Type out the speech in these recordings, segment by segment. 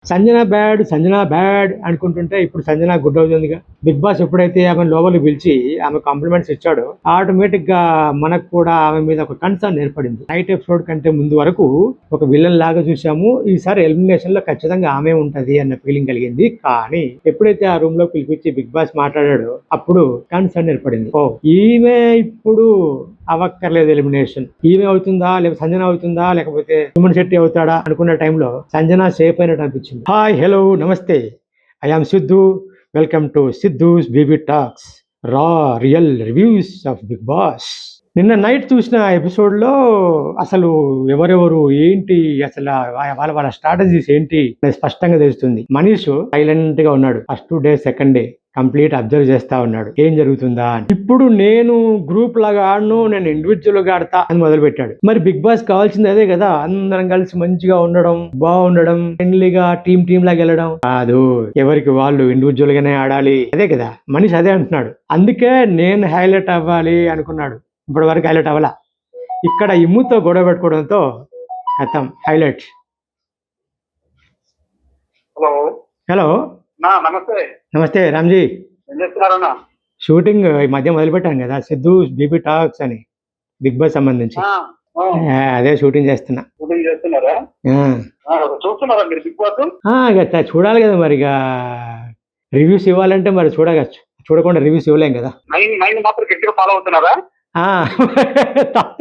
Sanjana bad అనుకుంటుంటే ఇప్పుడు Sanjana good అవుతుందిగా. Big boss ఎప్పుడైతే ఆమె లోపలికి పిలిచి ఆమె కాంప్లిమెంట్స్ ఇచ్చాడో ఆటోమేటిక్ గా మనకు కూడా ఆమె మీద ఒక కన్సర్న్ ఏర్పడింది. నైట్ ఎపిసోడ్ కంటే ముందు వరకు ఒక విలన్ లాగా చూసాము, ఈసారి ఎలిమినేషన్ లో ఖచ్చితంగా ఆమె ఉంటది అన్న ఫీలింగ్ కలిగింది. కానీ ఎప్పుడైతే ఆ రూమ్ లో పిలిపించి బిగ్ బాస్ మాట్లాడాడో అప్పుడు కన్సర్న్ ఏర్పడింది. ఓ ఈమె ఇప్పుడు అవక్కర్లేదు ఎలిమినేషన్, ఈమె అవుతుందా లేకపోతే సంజన అవుతుందా లేకపోతే సుమన్ శెట్టి అవుతాడా అనుకున్న టైంలో సంజన సేఫ్ అయినట్టు అనిపించింది. హాయ్ హలో నమస్తే, I am Siddhu, welcome to Siddhu's BB talks, raw real reviews of Bigg Boss. నిన్న నైట్ చూసిన ఎపిసోడ్ లో అసలు ఎవరెవరు ఏంటి, అసలు వాళ్ళ వాళ్ళ స్ట్రాటజీస్ ఏంటి స్పష్టంగా తెలుస్తుంది. మనీష్ సైలెంట్ గా ఉన్నాడు first day second day, complete observe చేస్తా ఉన్నాడు ఏం జరుగుతుందా అని. ఇప్పుడు నేను గ్రూప్ లాగా ఆడను, నేను ఇండివిజువల్ గా ఆడతా అని మొదలు పెట్టాడు. మరి బిగ్ బాస్ కావాల్సింది అదే కదా, అందరం కలిసి మంచిగా ఉండడం, బాగుండడం, ఫ్రెండ్లీగా టీమ్ లాగా వెళ్ళడం కాదు, ఎవరికి వాళ్ళు ఇండివిజువల్ గానే ఆడాలి, అదే కదా మనిషి అదే అంటున్నాడు. అందుకే నేను హైలైట్ అవ్వాలి అనుకున్నాడు, ఇప్పటి వరకు హైలైట్ అవ్వాలా. ఇక్కడ ఇమ్ముతో గొడవ పెట్టుకోవడంతో ఖతం హైలైట్. హలో నమస్తే. నమస్తే రామ్జీ, ఏం చేస్తున్నారన్నా? షూటింగ్ ఈ మధ్య మొదలు పెట్టాను కదా, సిద్ధు బీబీ టాక్స్ అని బిగ్ బాస్ సంబంధించి. అదే షూటింగ్ చేస్తున్నా. షూటింగ్ చేస్తున్నారా? చూస్తున్నారా మీరు బిగ్ బాస్? ఇక చూడాలి కదా మరి, ఇక రివ్యూస్ ఇవ్వాలంటే మరి చూడకుండా రివ్యూస్ ఇవ్వలేం కదా. మైండ్ మాత్రం గట్టిగా ఫాలో అవుతున్నారా? తప్ప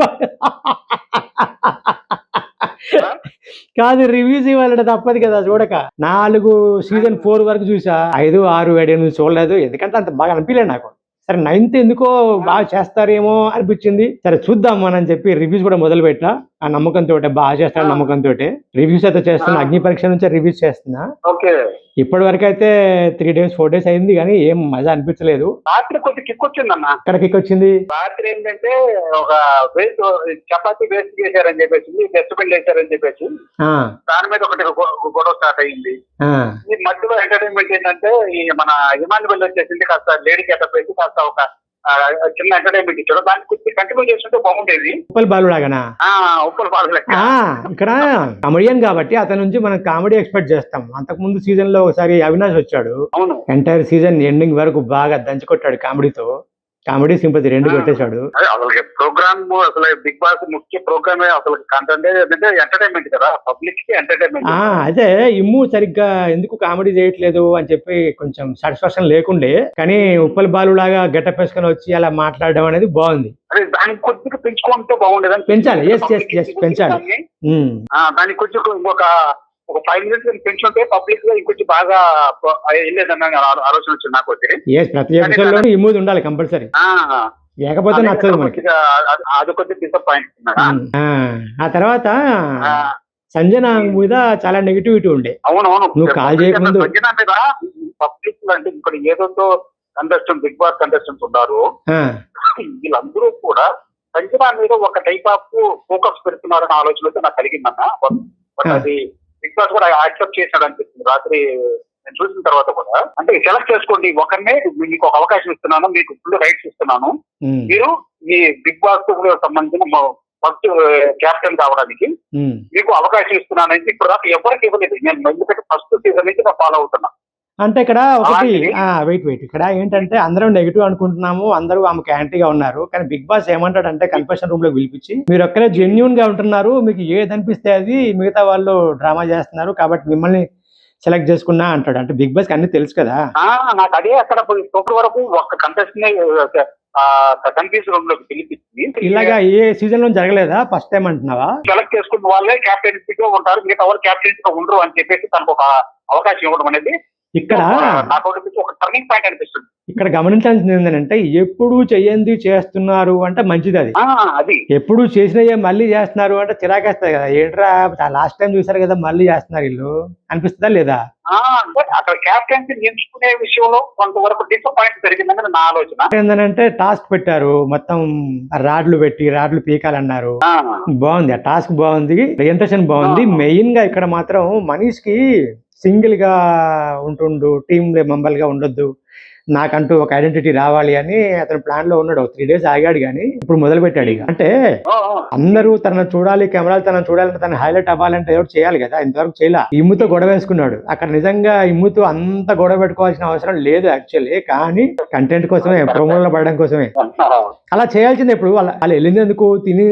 కాదు, రివ్యూస్ ఇవ్వాలంటే తప్పదు కదా చూడక. 4 సీజన్ 4 వరకు చూసా, 5, 6, 7, 8 చూడలేదు, ఎందుకంటే అంత బాగా అనిపించలేదు నాకు. సరే 9th ఎందుకో బాగా చేస్తారేమో అనిపించింది, సరే చూద్దాం అని చెప్పి రివ్యూస్ కూడా మొదలు పెట్టా. ఆ నమ్మకంతో బాగా చేస్తాడు నమ్మకంతో రివ్యూస్ అయితే చేస్తున్నా. అగ్ని పరీక్ష నుంచే రివ్యూస్ చేస్తున్నా. ఇప్పటి వరకు అయితే 3 days 4 days అయింది, కానీ ఏం మజా అనిపించలేదు. రాత్రి కొంచెం కిక్ వచ్చిందన్న. ఇక్కడ కిక్ వచ్చింది. రాత్రి ఏంటంటే ఒక వేస్ట్ చపాతీ వేస్ట్ చేశారని చెప్పేసి, డస్ట్బిన్ వేశారని చెప్పేసి దాని మీద ఒకటి గొడవ స్టార్ట్ అయ్యింది. ఈ మధ్యలో ఎంటర్టైన్మెంట్ ఏంటంటే ఈ మన ఇమాన్యువల్ వచ్చేసింది, కాస్త లేడీ గెటప్ వేసి కాస్త ఒక చిన్న ఎంటర్టైన్మెంట్ ఇచ్చాడు. దాన్ని కొంచెం కంటిన్యూ చేస్తుంటే బాగుండేది. ఉప్పల్ బాలు లాగానా? ఉప్పల్ బాలు ఇక్కడ కమెడియన్ కాబట్టి అతని నుంచి మనం కామెడీ ఎక్స్పెక్ట్ చేస్తాం. అంతకు ముందు సీజన్ లో ఒకసారి అవినాష్ వచ్చాడు, ఎంటైర్ సీజన్ ఎండింగ్ వరకు బాగా దంచుకొట్టాడు కామెడీతో. కామెడీ సింపతి 2 కొట్టేశాడు. అసలు ప్రోగ్రామ్, అసలు బిగ్ బాస్ ముఖ్య ప్రోగ్రామ్ అసలు కంటెంట్ ఎంటర్టైన్మెంట్ కదా, పబ్లిక్ కి ఎంటర్టైన్మెంట్. అదే ఇమ్ము సరిగ్గా ఎందుకు కామెడీ చేయట్లేదు అని చెప్పి కొంచెం సాటిస్ఫాక్షన్ లేకుండే, కానీ ఉప్పల్ బాలు లాగా గెటప్ వేసుకొని వచ్చి అలా మాట్లాడడం అనేది బాగుంది. దానికి కొద్దిగా పెంచుకుంటే బాగుండేది. పెంచాలి, పెంచాలి. దానికి కొంచెం ఒక 5 minutes పెంచుంటే పబ్లిక్ గా ఇంకొంచెం బాగా వెళ్ళేదన్న ఆలోచన వచ్చింది నాకు. ప్రతి ఎపిసోడ్ లో ఇమూది ఉండాలి కంపల్సరీ, లేకపోతే నచ్చదు మనకి. అది కొంచెం డిసప్పాయింట్. ఆ తర్వాత సంజన మీద చాలా నెగిటివిటీ ఉండే. అవునవును, నువ్వు కాల్ చేయకముందు సంజన మీద పబ్లిక్ అంటే ఇక్కడ ఏదో కంటెస్టెంట్, బిగ్ బాస్ కంటెస్టెంట్స్ ఉన్నారు, వీళ్ళందరూ కూడా సంజన మీద ఒక టైప్ ఆఫ్ ఫోకస్ పెడుతున్నారన్న ఆలోచన అయితే నాకు కలిగిందన్న. అది బిగ్ బాస్ కూడా యాక్సెప్ట్ చేశాడు అనిపిస్తుంది రాత్రి నేను చూసిన తర్వాత కూడా. అంటే సెలెక్ట్ చేసుకోండి ఒకరినే, మీకు ఒక అవకాశం ఇస్తున్నాను, మీకు ఫుల్ రైట్స్ ఇస్తున్నాను, మీరు మీ బిగ్ బాస్ సంబంధించిన ఫస్ట్ క్యాప్టెన్ కావడానికి మీకు అవకాశం ఇస్తున్నాను అంటే ఇప్పుడు దాకా ఎవరికి ఇవ్వలేదు. నేను ఎందుకంటే ఫస్ట్ సీజన్ నుంచి నేను ఫాలో అవుతున్నా. అంటే ఇక్కడ ఒకటి వెయిట్ ఇక్కడ ఏంటంటే అందరం నెగిటివ్ అనుకుంటున్నాము, అందరూ ఆమెకు యాంటీగా ఉన్నారు, కానీ బిగ్ బాస్ ఏమంటాడంటే కన్ఫెషన్ రూమ్ లో పిలిపించి మీరు ఒక్కరే జెన్యూన్ గా ఉంటున్నారు, మీకు ఏది అనిపిస్తే అది, మిగతా వాళ్ళు డ్రామా చేస్తున్నారు కాబట్టి మిమ్మల్ని సెలెక్ట్ చేసుకున్నా అంటాడు. అంటే బిగ్ బాస్ అన్ని తెలుసు కదా. నాకు అదే అక్కడ ఇప్పటి వరకు ఒక కంటెస్టెంట్ కన్ఫ్యూజ్ రూమ్ లోకి పిలిపించి ఇలాగా ఏ సీజన్ లో జరగలేదా? ఫస్ట్ టైం అంటున్నావా? సెలెక్ట్ చేసుకున్న వాళ్ళే క్యాప్టెన్సీ గా ఉంటారు, మిగతా వాళ్ళు క్యాప్టెన్సీ గా ఉండరు అని చెప్పేసి తనకు ఒక అవకాశం ఇవ్వడం అనేది ఇక్కడ ఒక టర్నింగ్ పాయింట్ అనిపిస్తుంది. ఇక్కడ గమనించాల్సింది ఏంటంటే ఎప్పుడు చెయ్యంది చేస్తున్నారు అంటే మంచిది, అది ఎప్పుడు చేసినయే మళ్ళీ చేస్తున్నారు అంటే చిరాకేస్తుంది కదా. ఏంట్రా లాస్ట్ టైం చూసారు కదా మళ్ళీ చేస్తున్నారు వీళ్ళు అనిపిస్తుందా లేదా? అక్కడ క్యాప్టెన్సీ ఎంచుకునే విషయంలో కొంతవరకు డిసప్పాయింట్ జరిగిందని నా ఆలోచన. ఏంటంటే టాస్క్ పెట్టారు, మొత్తం రాడ్లు పీకాలన్నారు, బాగుంది ఆ టాస్క్, బాగుంది, ప్రెజెంటేషన్ బాగుంది. మెయిన్ గా ఇక్కడ మాత్రం మనీష్కి సింగిల్ గా ఉంటుండు, టీమ్ మెంబర్ గా ఉండొద్దు, నాకంటూ ఒక ఐడెంటిటీ రావాలి అని అతను ప్లాన్ లో ఉన్నాడు. 3 days ఆగాడు కానీ ఇప్పుడు మొదలు పెట్టాడు. ఇక అంటే అందరూ తనను చూడాలి, కెమెరాలు తనను చూడాలంటే తన హైలైట్ అవ్వాలంటే ఎవరు చేయాలి కదా, ఇంతవరకు చేయాల. ఇమ్ముతో గొడవ వేసుకున్నాడు. అక్కడ నిజంగా ఇమ్ముతో అంత గొడవ పెట్టుకోవాల్సిన అవసరం లేదు యాక్చువల్లీ, కానీ కంటెంట్ కోసమే, ప్రోమోలో పడడం కోసమే అలా చేయాల్సింది. ఇప్పుడు వాళ్ళు వెళ్ళింది ఎందుకు, తిని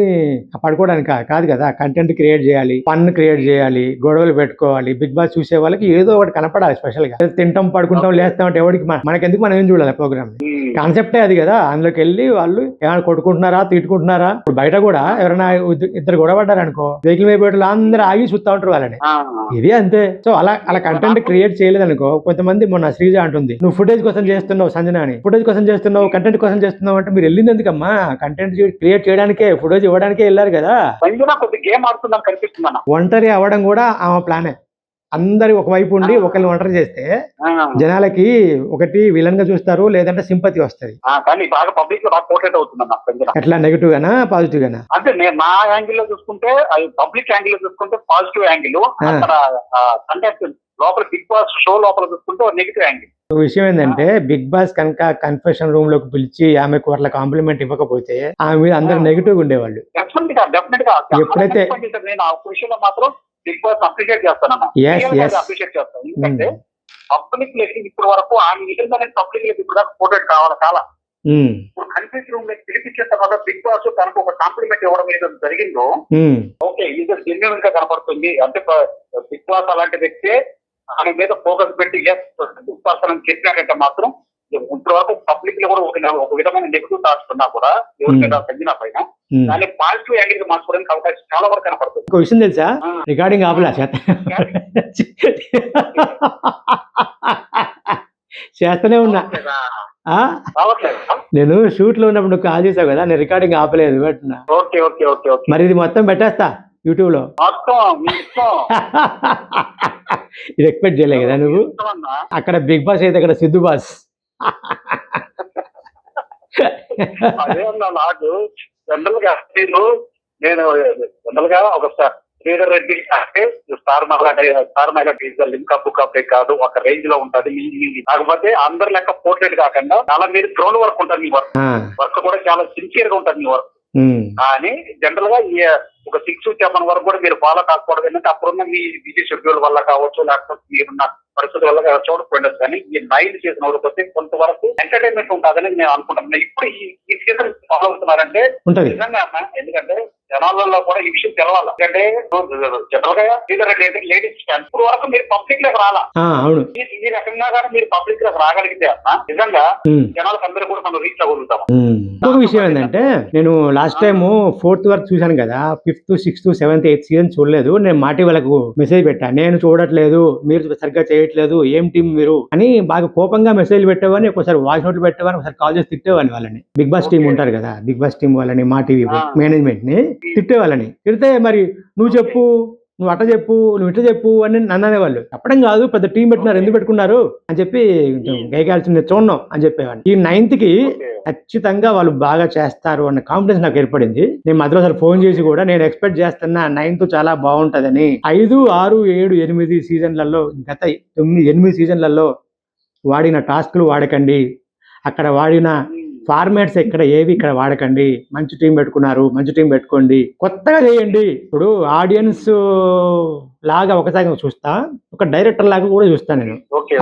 పడుకోవడానికి కాదు కదా, కంటెంట్ క్రియేట్ చేయాలి, ఫన్ క్రియేట్ చేయాలి, గొడవలు పెట్టుకోవాలి. బిగ్ బాస్ చూసే వాళ్ళకి ఏదో ఒకటి కనపడాలి స్పెషల్ గా. తింటాం, పడుకుంటాం, లేస్తాం అంటే ఎవరికి మనకెందుకు, మనం ఏం చూడాలి ప్రోగ్రామ్. కాన్సెప్టే అది కదా. అందులోకి వెళ్ళి వాళ్ళు ఏమైనా కొట్టుకుంటున్నారా, తిట్టుకుంటున్నారా. ఇప్పుడు బయట కూడా ఎవరైనా ఇద్దరు గొడవ పడ్డారనుకో, వెహికల్ మీద పెట్టలు అందరూ ఆగి చూస్తూ ఉంటారు వాళ్ళని. ఇది అంతే. సో అలా కంటెంట్ క్రియేట్ చేయలేదు అనుకో. కొంతమంది మొన్న శ్రీజ అంటుంది, నువ్వు ఫుటేజ్ కోసం చేస్తున్నావు సంజన అని, ఫుటేజ్ కోసం చేస్తున్నావు, కంటెంట్ కోసం చేస్తున్నావు అంటే మీరు వెళ్ళింది ఎందుకమ్మా, కంటెంట్ క్రియేట్ చేయడానికే, ఫుటేజ్ ఇవ్వడానికే వెళ్ళారు కదా. ఒంటరి అవ్వడం కూడా ఆమె ప్లానే. అందరి ఒకవైపు ఉండి ఒకరిని ఒంటరి చేస్తే జనాలకి ఒకటి విలన్ గా చూస్తారు, లేదంటే సింపతి వస్తుంది. ఎట్లా, నెగిటివ్ గానా పాజిటివ్ గానా? అంటే నేను నా యాంగిల్ లో చూసుకుంటే, అది పబ్లిక్ యాంగిల్ లో చూసుకుంటే పాజిటివ్ యాంగిల్, కంటెస్టెంట్ లోపల బిగ్ బాస్ షో లోపల చూసుకుంటే నెగిటివ్ యాంగిల్. విషయం ఏంటంటే బిగ్ బాస్ కనుక కన్ఫెషన్ రూమ్ లోకి పిలిచి ఆమెకు అట్లా కాంప్లిమెంట్ ఇవ్వకపోతే ఆమె మీద అందరు నెగిటివ్ ఉండేవాళ్ళు. ఎప్పుడైతే నేను ఆ విషయంలో మాత్రం బిగ్ బాస్ అప్రిషియేట్ చేస్తాను, అప్రిషియేట్ చేస్తాను. ఎందుకంటే పబ్లిక్ లెక్క ఇప్పటి వరకు ఆమె నిజంగానే పబ్లిక్ లెక్క ఇప్పుడు దాకా ఫోటో కావాలి చాలా. ఇప్పుడు కన్ఫెషన్ రూమ్ లెక్క పిలిపించిన తర్వాత బిగ్ బాస్ తనకు ఒక కాంప్లిమెంట్ ఇవ్వడం ఏదైతే జరిగిందో, ఓకే ఇది జెన్యూన్ గా కనపడుతుంది. అంటే బిగ్ బాస్ అలాంటి వ్యక్తే ఆమె మీద ఫోకస్ పెట్టి బిగ్ బాస్ అని చెప్పినట్టే మాత్రం ఇప్పుడు వరకు పబ్లిక్ లో కూడా ఒక విధమైన నెగిటివ్ థాట్స్ ఉన్నా కూడా ఎవరి మీద తగ్గిన పైన దాన్ని పాజిటివ్ యాంగిల్ గా మార్చుకోవడానికి అవకాశం చాలా వరకు కనపడుతుంది. ఒక విషయం తెలుసా, రికార్డింగ్ ఆపలా చేస్తూనే ఉన్నా. నేను షూట్ లో ఉన్నప్పుడు నువ్వు కాల్ చేసావు కదా, నేను రికార్డింగ్ ఆపలేదు పెట్టినా. మరి ఇది మొత్తం పెట్టేస్తా యూట్యూబ్ లో. ఇది ఎక్స్పెక్ట్ చేయలే కదా నువ్వు. అక్కడ బిగ్ బాస్ అయితే ఇక్కడ సిద్ధు బాస్. అదే అన్నా నాకు జనరల్ గా నేను జనరల్ గా ఒక శ్రీధర్ రెడ్డి అంటే స్టార్ మహిళ లింక్ అప్ కాదు, ఒక రేంజ్ లో ఉంటది. కాకపోతే అందరి లెక్క పోర్ట్రేట్ కాకుండా చాలా మీరు గ్రౌండ్ వర్క్ ఉంటుంది. మీ వర్క్ కూడా చాలా సిన్సియర్ గా ఉంటుంది మీ వర్క్. కానీ జనరల్ గా ఒక 6-7 వరకు కూడా మీరు ఫాలో కాకపోవడం ఏంటంటే అప్పుడున్న మీ బిజీ షెడ్యూల్ వల్ల కావచ్చు, లేకపోతే మీరున్న పరిస్థితుల వల్ల చూడకపోయినా కానీ ఈ 9 చేసిన వాళ్ళకి కొంతవరకు ఎంటర్టైన్మెంట్ ఉంటుంది అనేది నేను అనుకుంటున్నాను. ఇప్పుడు ఈ సీజన్ ఫాలో అవుతున్నారంటే నిజంగా అన్న, ఎందుకంటే జనాలలో కూడా ఈ విషయం తెలవాలి. ఎందుకంటే జనరల్ గా లేడీస్ ఇప్పుడు వరకు మీరు పబ్లిక్ లోకి రాలా, ఈ రకంగా కానీ మీరు పబ్లిక్ లోకి రాగలిగితే అన్న నిజంగా జనాలకు అందరూ కూడా మనం రీచ్ అవ్వగలుగుతాం. ఇంకొక విషయం ఏంటంటే, నేను లాస్ట్ టైం 4th వరకు చూశాను కదా, 5th, 6th, 7th, 8th season చూడలేదు. నేను మాటి వాళ్ళకు మెసేజ్ పెట్టా, నేను చూడట్లేదు, మీరు సరిగ్గా చేయట్లేదు, ఏం టీం మీరు అని బాగా కోపంగా మెసేజ్ పెట్టేవాని, ఒకసారి వాయిస్ నోట్లు పెట్టేవాని, ఒకసారి కాల్ చేసి తిట్టేవాని వాళ్ళని. బిగ్ బాస్ టీం ఉంటారు కదా, బిగ్ బాస్ టీం వాళ్ళని, మా టీవీ మేనేజ్మెంట్ ని తిట్టేవాళ్ళని. తిడితే మరి నువ్వు చెప్పు, నువ్వు అట్ట చెప్పు, నువ్వు ఇట్లా చెప్పు అని నన్ను అనేవాళ్ళు. చెప్పడం కాదు, పెద్ద టీం పెట్టినారు, ఎందుకు పెట్టుకున్నారు అని చెప్పి గైకాల్సింది చూడడం అని చెప్పేవాడిని. ఈ 9th కి ఖచ్చితంగా వాళ్ళు బాగా చేస్తారు అన్న కాన్ఫిడెన్స్ నాకు ఏర్పడింది. నేను మధ్యలో సార్ ఫోన్ చేసి కూడా నేను ఎక్స్పెక్ట్ చేస్తున్నా 9th చాలా బాగుంటదని. 5, 6, 7, 8 సీజన్లలో, గత 8 సీజన్లలో వాడిన టాస్క్లు వాడకండి, అక్కడ వాడిన ఫార్మాట్స్ ఇక్కడ ఏవి ఇక్కడ వాడకండి. మంచి టీం పెట్టుకున్నారు, మంచి టీం పెట్టుకోండి, కొత్తగా చేయండి. ఇప్పుడు ఆడియన్స్ లాగా ఒకసారి చూస్తా, ఒక డైరెక్టర్ లాగా కూడా చూస్తాను నేను.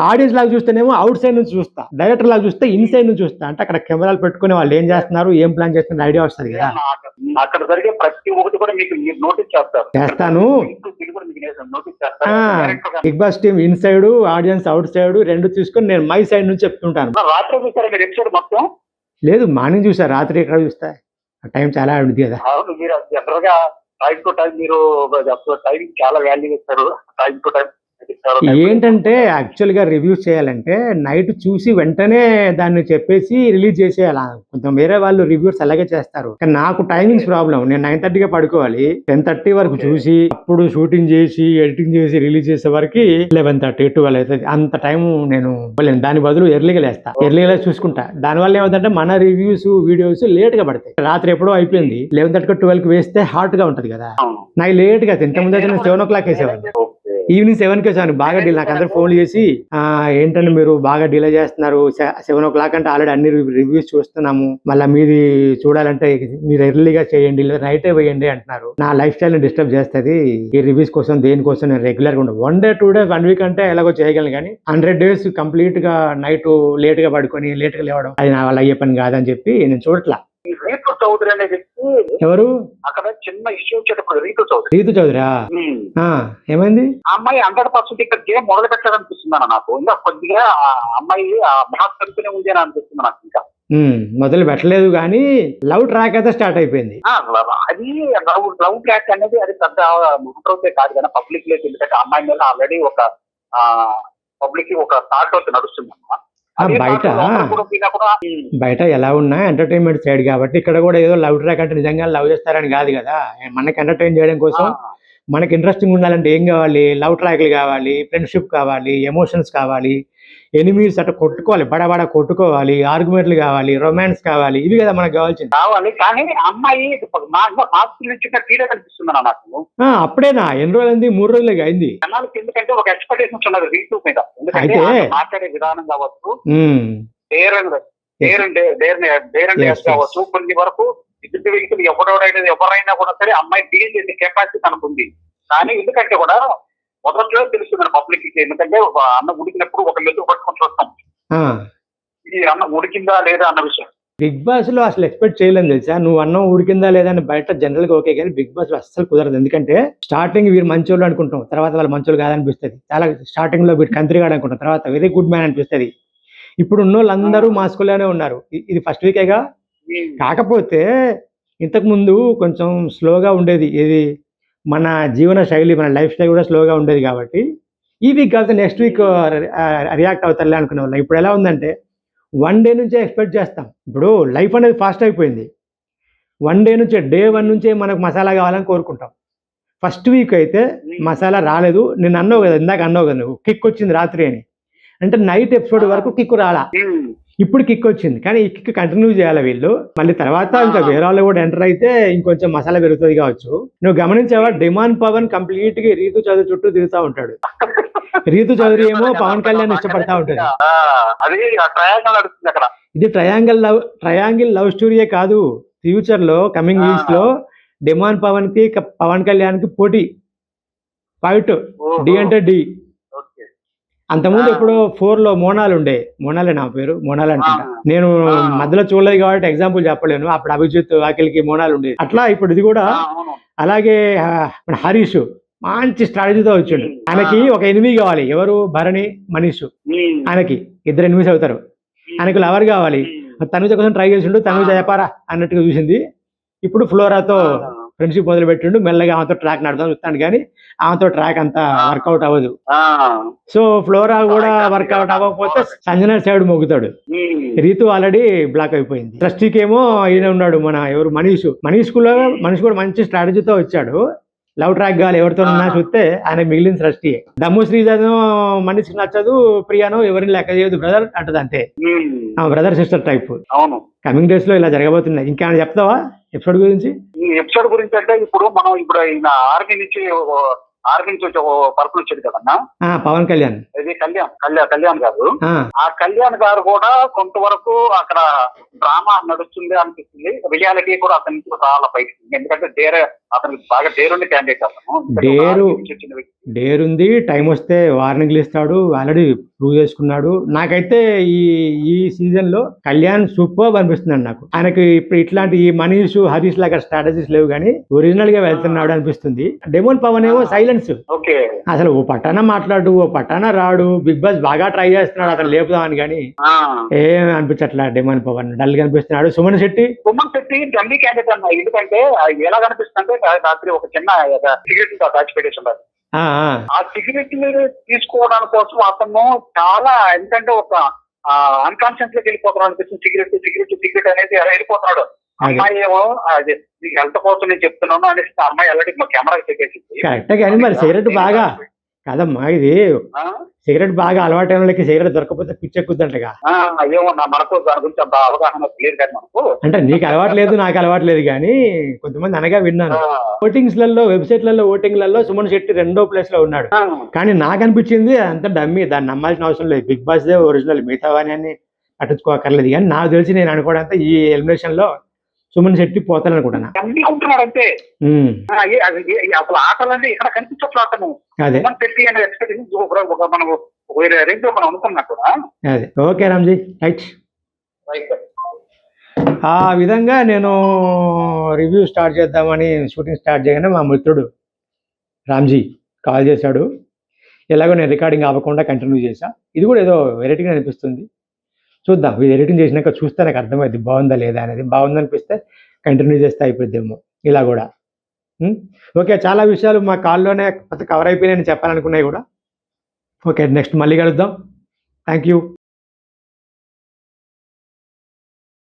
ఆడియన్స్ లాగా చూస్తేనేమో అవుట్ సైడ్ నుంచి చూస్తా, డైరెక్టర్ లాగా చూస్తే ఇన్సైడ్ నుంచి చూస్తా. అంటే అక్కడ కెమెరాలు పెట్టుకుని వాళ్ళు ఏం చేస్తున్నారు, ఏం ప్లాన్ చేస్తున్నారు ఐడియా వస్తుంది కదా. అక్కడ జరిగే ప్రతి ఒక్కటి కూడా మీకు నోటీస్ చేస్తాను. Bigg Boss team inside, audience outside రెండు తీసుకొని నేను మై సైడ్ నుంచి చెప్తుంటాను. రాత్రి చూసారా మీరు ఎపిసోడ్ మొత్తం? లేదు, మార్నింగ్ చూసా, రాత్రి ఎక్కడ చూస్తా, టైం చాలా ఉంది కదా. అవును, మీరు జనరల్ గా టైం టు టైం మీరు టైం చాలా వాల్యూ ఇస్తారు. టైం టు టైం ఏంటంటే యాక్చువల్ గా రివ్యూస్ చేయాలంటే నైట్ చూసి వెంటనే దాన్ని చెప్పేసి రిలీజ్ చేసేయాలి. కొంచెం వేరే వాళ్ళు రివ్యూస్ అలాగే చేస్తారు, కానీ నాకు టైమింగ్స్ ప్రాబ్లం. నేను 9:30కే పడుకోవాలి, 10:30 వరకు చూసి అప్పుడు షూటింగ్ చేసి ఎడిటింగ్ చేసి రిలీజ్ చేసే వరకు 11:30, 12 అవుతుంది. అంత టైం నేను దాని బదులు ఎర్లీగా లేస్తా, ఎర్లీగా చూసుకుంటా. దానివల్ల ఏమవుతుందంటే మన రివ్యూస్ వీడియోస్ లేట్ గా పడతాయి. రాత్రి ఎప్పుడో అయిపోయింది, 11:30, 12కి వేస్తే హాట్ గా ఉంటది కదా. నాకు లేట్ గా ఇంత ముందు అయితే 7 o'clock వేసేవాళ్ళు. ఈవినింగ్ 7కి వచ్చాను. బాగా డీల్ నాకు అందరూ ఫోన్లు చేసి ఏంటంటే మీరు బాగా డిలే చేస్తున్నారు, 7 o'clock అంటే ఆల్రెడీ అన్ని రివ్యూస్ చూస్తున్నాము, మళ్ళీ మీది చూడాలంటే మీరు ఎర్లీగా చేయండి లేదా నైటే వేయండి అంటున్నారు. నా లైఫ్ స్టైల్ ని డిస్టర్బ్ చేస్తుంది. ఈ రివ్యూస్ కోసం దేనికోసం నేను రెగ్యులర్ గా ఉండదు. 1 day 2 days 1 week అంటే ఎలాగో చేయగలను, కానీ 100 days కంప్లీట్ గా నైట్ లేట్ గా పడుకొని లేట్ గా లేవడం అది నా వల్ల అయ్యే పని కాదని చెప్పి నేను చూడట్లా. ఈ రీతు చౌదరి అనే వ్యక్తి ఎవరు? అక్కడ చిన్న ఇష్యూ వచ్చేటప్పుడు రీతు చౌదరి. రీతు చౌదరా? ఏమైంది? ఆ అమ్మాయి 100% ఇక్కడ గేమ్ మొదలు పెట్టాలనిపిస్తుంది అన్న నాకు. ఇంకా కొద్దిగా ఆ అమ్మాయి ఆ మహాత్మనే ఉంది అని అనిపిస్తుంది నాకు. ఇంకా మొదలు పెట్టలేదు కానీ లవ్ ట్రాక్ అయితే స్టార్ట్ అయిపోయింది. అది లవ్ ట్రాక్ అనేది అది పెద్ద మహాప్రభుత్వ కాదు కానీ పబ్లిక్ లేదు. ఎందుకంటే అమ్మాయి మీద ఆల్రెడీ ఒక పబ్లిక్ ఒక థాట్ అవుతుంది నడుస్తుంది. బయట ఎలా ఉన్నా ఎంటర్టైన్మెంట్ సైడ్ కాబట్టి ఇక్కడ కూడా ఏదో లవ్ ట్రాక్ అంటే నిజంగా లవ్ చేస్తారని కాదు కదా. మనకి ఎంటర్టైన్ చేయడం కోసం మనకి ఇంట్రెస్టింగ్ ఉండాలంటే ఏం కావాలి? లవ్ ట్రాక్లు కావాలి, ఫ్రెండ్షిప్ కావాలి, ఎమోషన్స్ కావాలి, ఎనిమీస్ అట్లా కొట్టుకోవాలి, బడబడ కొట్టుకోవాలి, ఆర్గ్యుమెంట్లు కావాలి, రొమాన్స్ కావాలి, ఇవి కదా మనకు కావాల్సింది. కావాలి కానీ అమ్మాయి కనిపిస్తుంది నాకు. అప్పుడేనా? ఎన్ని రోజులు? 3 రోజులే అయింది. ఎందుకంటే ఒక ఎక్స్పెక్టేషన్స్ ఉన్నది రీతూ మీద. ఎందుకంటే మాట్లాడే విధానం కావచ్చు, కావచ్చు, కొన్ని వరకు ఇద్దరు వ్యక్తులు ఎవరైనా కూడా సరే అమ్మాయి డీల్ చేసే కెపాసిటీ తనకు ఉంది. కానీ ఎందుకంటే కూడా మొదట్లో తెలుస్తుంది పబ్లిక్ కి. ఎందుకంటే అన్న ఉడికినప్పుడు ఒక మెతుకు పట్టుకొని చూస్తాం ఇది అన్న ఉడికిందా లేదా అన్న విషయం. బిగ్ బాస్ లో అసలు ఎక్స్పెక్ట్ చేయలేము తెలుసా. నువ్వు అన్నం ఉడికిందా లేదా అని బయట జనరల్ గా ఓకే, కానీ బిగ్ బాస్ లో అస్సలు కుదరదు. ఎందుకంటే స్టార్టింగ్ వీరు మంచోళ్ళు అనుకుంటాం, తర్వాత వాళ్ళు మంచోళ్ళు కాదనిపిస్తుంది. చాలా స్టార్టింగ్ లో వీరు కంత్రిగాడు అనుకుంటాం, తర్వాత వెరీ గుడ్ మ్యాన్ అనిపిస్తుంది. ఇప్పుడు ఉన్న వాళ్ళందరూ మాస్కుల్లోనే ఉన్నారు. ఇది ఫస్ట్ వీకేగా. కాకపోతే ఇంతకు ముందు కొంచెం స్లోగా ఉండేది, ఏది మన జీవన శైలి, మన లైఫ్ స్టైల్ కూడా స్లోగా ఉండేది. కాబట్టి ఈ వీక్ కాకపోతే నెక్స్ట్ వీక్ రియాక్ట్ అవుతారులే అనుకునే వాళ్ళం. ఇప్పుడు ఎలా ఉందంటే 1 day నుంచే ఎక్స్పెక్ట్ చేస్తాం. ఇప్పుడు లైఫ్ అనేది ఫాస్ట్ అయిపోయింది. 1 day నుంచే, day 1 నుంచే మనకు మసాలా కావాలని కోరుకుంటాం. ఫస్ట్ వీక్ అయితే మసాలా రాలేదు. నేను అన్నావు కదా, ఇందాక అన్నావు కదా నువ్వు, కిక్ వచ్చింది రాత్రి అని. అంటే నైట్ ఎపిసోడ్ వరకు కిక్ రాలా, ఇప్పుడు కిక్ వచ్చింది. కానీ ఈ కిక్ కంటిన్యూ చేయాలి వీళ్ళు. మళ్ళీ తర్వాత ఇంకా వేరే వాళ్ళు కూడా ఎంటర్ అయితే ఇంకొంచెం మసాలా పెరుగుతుంది కావచ్చు. నువ్వు గమనించావా? డిమాండ్ పవన్ కంప్లీట్ గా రీతు చౌదరి చుట్టూ తిరుగుతూ ఉంటాడు. రీతు చౌదరి ఏమో పవన్ కళ్యాణ్ ఇష్టపడతా ఉంటుంది. ఇది ట్రయాంగిల్ లవ్ స్టోరీయే కాదు. ఫ్యూచర్ లో కమింగ్ వీక్స్ లో డిమాండ్ పవన్ కి పవన్ కళ్యాణ్ కి పోటీ, ఫైట్, డి అంటే డి. అంతకుముందు ఎప్పుడో 4 లో మోనాల్ ఉండే, మోనాలే నా పేరు, మోనాల్ అనుకుంటా. నేను మధ్యలో చూడలేదు కాబట్టి ఎగ్జాంపుల్ చెప్పలేను. అప్పుడు అభిజిత్ వాకిల్కి మోనాల్ ఉండేది. అట్లా ఇప్పుడు ఇది కూడా అలాగే. మన హరీష్ మంచి స్ట్రాటజీతో వచ్చాడు. ఆయనకి ఒక ఎనిమి కావాలి. ఎవరు? భరణి, మనీష్. ఆయనకి 2 ఎనిమిస్ అవుతారు. ఆయనకు లవర్ కావాలి. తనుజ కోసం ట్రై చేసిండు, తనుజ చెప్పారా అన్నట్టుగా చూసింది. ఇప్పుడు ఫ్లోరాతో ఫ్రెండ్షిప్ మొదలు పెట్టిండు. మెల్లగా ఆమెతో ట్రాక్ నడదాం చూస్తాడు, కానీ ఆమెతో ట్రాక్ అంతా వర్కౌట్ అవ్వదు. సో ఫ్లోరా కూడా వర్కౌట్ అవ్వకపోతే సంజన సైడ్ మొగ్గుతాడు. రీతు ఆల్రెడీ బ్లాక్ అయిపోయింది. ట్రస్టీకి ఏమో ఈయన ఉన్నాడు, మన ఎవరు? మనీష్ కూడా మంచి స్ట్రాటజీతో వచ్చాడు. లవ్ ట్రాక్ కావాలి ఎవరితో ఉన్నా చూస్తే ఆయన మిగిలిన సృష్టి. దమ్ము శ్రీజను మనిషికి నచ్చదు, ప్రియాను ఎవరిని లెక్క చేయదు, బ్రదర్ అంటది అంతే. Brother sister type. అవును, కమింగ్ డేస్ లో ఇలా జరగబోతున్నాయి. ఇంకా చెప్తావా ఎపిసోడ్ గురించి? ఈ ఎపిసోడ్ గురించి అంటే ఇప్పుడు ఆర్మీ నుంచి వచ్చి ఒక పర్సన్ వచ్చాడు కదన్నా, పవన్ కళ్యాణ్. ఇది కళ్యాణ్ గారు. ఆ కళ్యాణ్ గారు కూడా కొంతవరకు అక్కడ డ్రామా నడుస్తుంది అనిపిస్తుంది. రియాలిటీ కూడా అతని నుంచి చాలా పైకి. ఎందుకంటే అతనికి బాగా డేరుంది క్యాండిడేట్. అతను డేరుంది, టైం వస్తే వార్నింగ్లు ఇస్తాడు, ఆల్రెడీ ప్రూవ్ చేసుకున్నాడు. నాకైతే ఈ సీజన్ లో కళ్యాణ్ సూపర్ అనిపిస్తుంది నాకు. ఆయనకి ఇప్పుడు ఇట్లాంటి ఈ మనీష్, హరీష్ లాగా స్ట్రాటజీస్ లేవు, కానీ ఒరిజినల్ గా వెళ్తున్నాడు అనిపిస్తుంది. డెమోన్ పవన్ ఏమో సైలెన్స్. అసలు ఓ పట్టాన మాట్లాడు, ఓ పట్టాన రాడు. బిగ్ బాస్ బాగా ట్రై చేస్తున్నాడు అతను లేపుదామని, కానీ ఏం అనిపించట్లా. డెమోన్ పవన్ డల్ కనిపిస్తున్నాడు. సుమన్ శెట్టి ఢిల్లీ క్యాండిడేట్ అన్న. ఎందుకంటే ఎలా కనిపిస్తుంది అంటే రాత్రి ఒక చిన్న సిగరెట్ దాచిపెట్టేసి ఆ సిగరెట్ తీసుకోవడానికి కోసం అతను చాలా, ఎందుకంటే ఒక అన్కాన్షియస్ లోకి వెళ్ళిపోతున్నాడు అనిపిస్తుంది. సిగరెట్ అనేది వెళ్ళిపోతున్నాడు. అమ్మాయి ఏమో నీకు హెల్త్ కోసం నేను చెప్తున్నాను అనేసి అమ్మాయి ఆల్రెడీ మా కెమెరా చెప్పేసింది. కరెక్ట్, కానీ మరి సిగరెట్ బాగా కాదమ్మా ఇది ఆ? సిగరెట్ బాగా అలవాటైన వాళ్ళకి సిగరెట్ దొరకకపోతే పిచ్చెక్కుద్దంటగా. ఆ, ఏమో మనకు దాని గురించి అంత అవగాహన లేదు కానీ మనకు. అంటే నీకు అలవాటు లేదు, నాకు అలవాటు లేదు, కానీ కొంతమంది అనగా విన్నాను. ఆ, ఓటింగ్స్లలో, వెబ్సైట్లలో ఓటింగ్లలో సుమన్ శెట్టి 2వ ప్లేస్ లో ఉన్నాడు. ఆ, కానీ నాకు అనిపించింది అంత డమ్మీ, దాన్ని నమ్మాల్సిన అవసరం లేదు. బిగ్ బాస్ దే ఒరిజినల్, మిగతావని అన్ని పట్టించుకోకర్లేదు. కానీ నాకు తెలిసి నేను అనుకోవడంతో ఈ ఎలిమినేషన్ లో సుమన్ శెట్టి పోతాననుకుంటున్నా. అన్ని ఉంటున్నాడు అంతే. ఉమ్, అసలు ఆటలన్నీ ఇక్కడ కనిపించట్లేదు అతను. అదే సుమన్ శెట్టి అనే ఎక్స్పెక్టేషన్ మనం వేరే రేంజ్ లో మనం అనుకున్నా కూడా. అదే. Okay Ramji, right. ఆ విధంగా నేను రివ్యూ స్టార్ట్ చేద్దామని షూటింగ్ స్టార్ట్ చేయగానే మా మిత్రుడు రామ్జీ కాల్ చేశాడు. ఎలాగో నేను రికార్డింగ్ ఆపకుండా కంటిన్యూ చేశా. ఇది కూడా ఏదో వెరైటీగా అనిపిస్తుంది. చూద్దాం, ఇది ఎడిటింగ్ చేసినాక చూస్తే నాకు అర్థమైంది బాగుందా లేదా అనేది. బాగుందనిపిస్తే కంటిన్యూ చేస్తే అయిపోద్దేమో ఇలా కూడా. ఓకే, చాలా విషయాలు మా కాల్లోనే కవర్ అయిపోయినాయని చెప్పాలనుకున్నాయి కూడా. ఓకే, నెక్స్ట్ మళ్ళీ కలుద్దాం. Thank you.